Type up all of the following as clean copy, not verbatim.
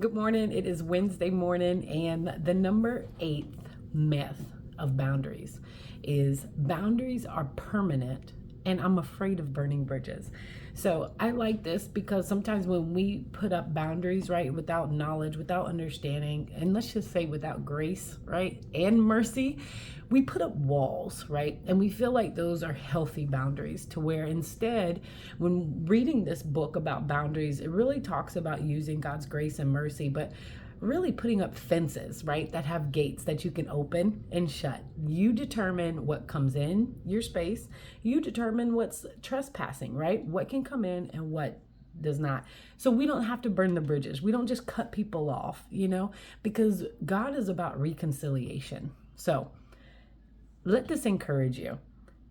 Good morning. It is Wednesday morning, and the number 8th myth of boundaries is boundaries are permanent, and I'm afraid of burning bridges. So I like this because sometimes when we put up boundaries, right, without knowledge, without understanding, and let's just say without grace, right, and mercy, we put up walls, right? And we feel like those are healthy boundaries, to where instead, when reading this book about boundaries, it really talks about using God's grace and mercy, but really putting up fences, right, that have gates that you can open and shut. You determine what comes in your space. You determine what's trespassing, right? What can come in and what does not. So we don't have to burn the bridges. We don't just cut people off, because God is about reconciliation. So let this encourage you.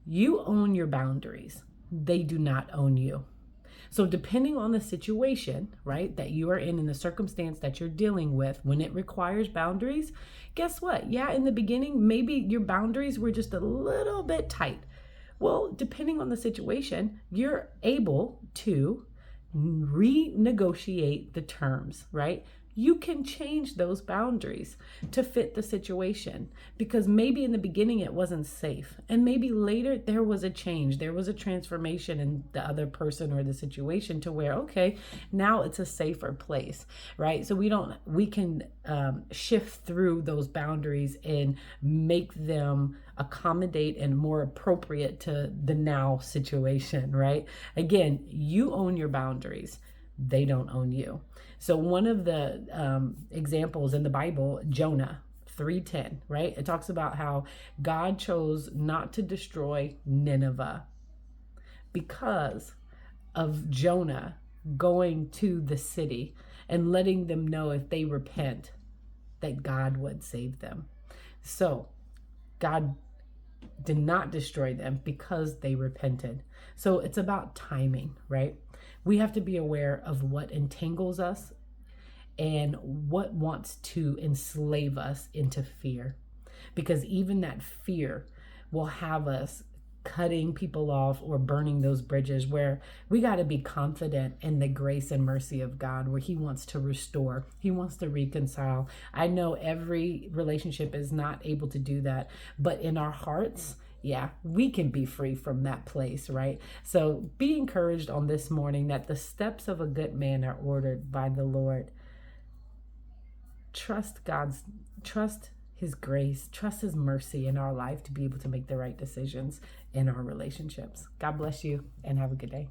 You own your boundaries. They do not own you. So depending on the situation, right, that you are in the circumstance that you're dealing with, when it requires boundaries, guess what? Yeah, in the beginning, maybe your boundaries were just a little bit tight. Well, depending on the situation, you're able to renegotiate the terms, right? You can change those boundaries to fit the situation, because maybe in the beginning it wasn't safe, and maybe later there was a change, there was a transformation in the other person or the situation, to where, okay, now it's a safer place, right? So we can shift through those boundaries and make them accommodate and more appropriate to the now situation, right? Again, you own your boundaries. They don't own you. So one of the examples in the Bible, Jonah 3:10, right? It talks about how God chose not to destroy Nineveh because of Jonah going to the city and letting them know, if they repent, that God would save them. So God did not destroy them because they repented. So it's about timing, right? We have to be aware of what entangles us and what wants to enslave us into fear, because even that fear will have us cutting people off or burning those bridges, where we got to be confident in the grace and mercy of God, where he wants to restore, he wants to reconcile. I know every relationship is not able to do that, but in our hearts, yeah, we can be free from that place, right? So be encouraged on this morning that the steps of a good man are ordered by the Lord. Trust his grace, trust his mercy in our life to be able to make the right decisions in our relationships. God bless you and have a good day.